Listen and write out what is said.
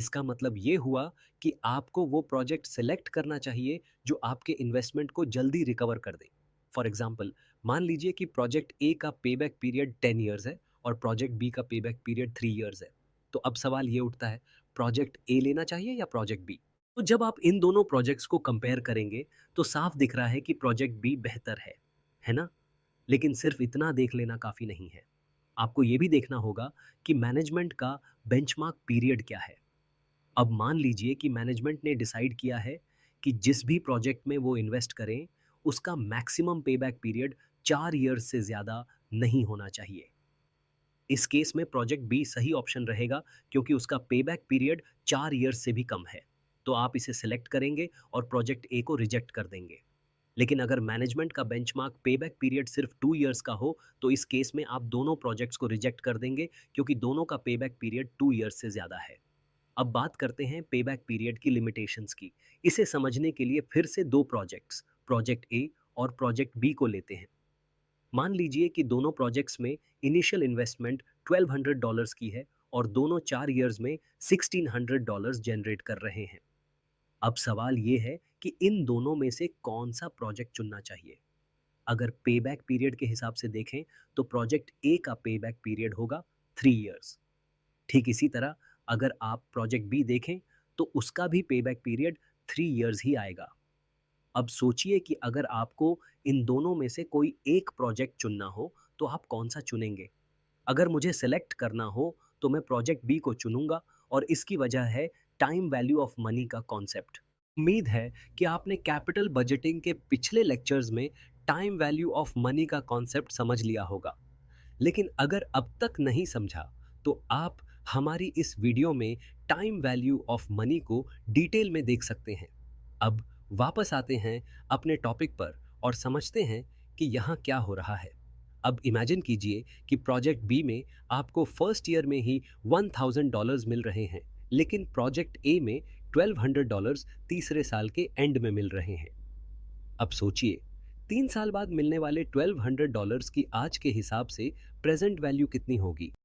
इसका मतलब ये हुआ कि आपको वो प्रोजेक्ट सेलेक्ट करना चाहिए जो आपके इन्वेस्टमेंट को जल्दी रिकवर कर दे। फॉर एग्जाम्पल, मान लीजिए कि प्रोजेक्ट ए का पेबैक पीरियड 10 ईयर्स है और प्रोजेक्ट बी का पेबैक पीरियड 3 ईयर्स है। तो अब सवाल ये उठता है, प्रोजेक्ट ए लेना चाहिए या प्रोजेक्ट बी? तो जब आप इन दोनों प्रोजेक्ट्स को कंपेयर करेंगे तो साफ दिख रहा है कि प्रोजेक्ट बी बेहतर है ना? लेकिन सिर्फ इतना देख लेना काफ़ी नहीं है। आपको ये भी देखना होगा कि मैनेजमेंट का बेंचमार्क पीरियड क्या है। अब मान लीजिए कि मैनेजमेंट ने डिसाइड किया है कि जिस भी प्रोजेक्ट में वो इन्वेस्ट करें, उसका मैक्सिमम पेबैक पीरियड 4 ईयर्स से ज़्यादा नहीं होना चाहिए। इस केस में प्रोजेक्ट बी सही ऑप्शन रहेगा क्योंकि उसका पेबैक पीरियड 4 ईयर्स से भी कम है। तो आप इसे सेलेक्ट करेंगे और प्रोजेक्ट ए को रिजेक्ट कर देंगे। लेकिन अगर मैनेजमेंट का बेंचमार्क पेबैक पीरियड सिर्फ 2 इयर्स का हो, तो इस केस में आप दोनों प्रोजेक्ट्स को रिजेक्ट कर देंगे क्योंकि दोनों का पेबैक पीरियड 2 इयर्स से ज़्यादा है। अब बात करते हैं पेबैक पीरियड की लिमिटेशंस की। इसे समझने के लिए फिर से दो प्रोजेक्ट्स, प्रोजेक्ट ए और प्रोजेक्ट बी को लेते हैं। मान लीजिए कि दोनों प्रोजेक्ट्स में इनिशियल इन्वेस्टमेंट $1200 की है और दोनों 4 इयर्स में $1600 जनरेट कर रहे हैं। अब सवाल ये है कि इन दोनों में से कौन सा प्रोजेक्ट चुनना चाहिए। अगर पेबैक पीरियड के हिसाब से देखें तो प्रोजेक्ट ए का पेबैक पीरियड होगा 3 इयर्स। ठीक इसी तरह अगर आप प्रोजेक्ट बी देखें तो उसका भी पेबैक पीरियड 3 इयर्स ही आएगा। अब सोचिए कि अगर आपको इन दोनों में से कोई एक प्रोजेक्ट चुनना हो तो आप कौन सा चुनेंगे? अगर मुझे सेलेक्ट करना हो तो मैं प्रोजेक्ट बी को चुनूंगा और इसकी वजह है टाइम वैल्यू ऑफ मनी का कॉन्सेप्ट। उम्मीद है कि आपने कैपिटल बजटिंग के पिछले लेक्चर्स में टाइम वैल्यू ऑफ मनी का कॉन्सेप्ट समझ लिया होगा। लेकिन अगर अब तक नहीं समझा तो आप हमारी इस वीडियो में टाइम वैल्यू ऑफ मनी को डिटेल में देख सकते हैं। अब वापस आते हैं अपने टॉपिक पर और समझते हैं कि यहाँ क्या हो रहा है। अब इमेजिन कीजिए कि प्रोजेक्ट बी में आपको फर्स्ट ईयर में ही $1000 मिल रहे हैं, लेकिन प्रोजेक्ट ए में $1200 तीसरे साल के एंड में मिल रहे हैं। अब सोचिए, 3 साल बाद मिलने वाले $1200 की आज के हिसाब से प्रेजेंट वैल्यू कितनी होगी?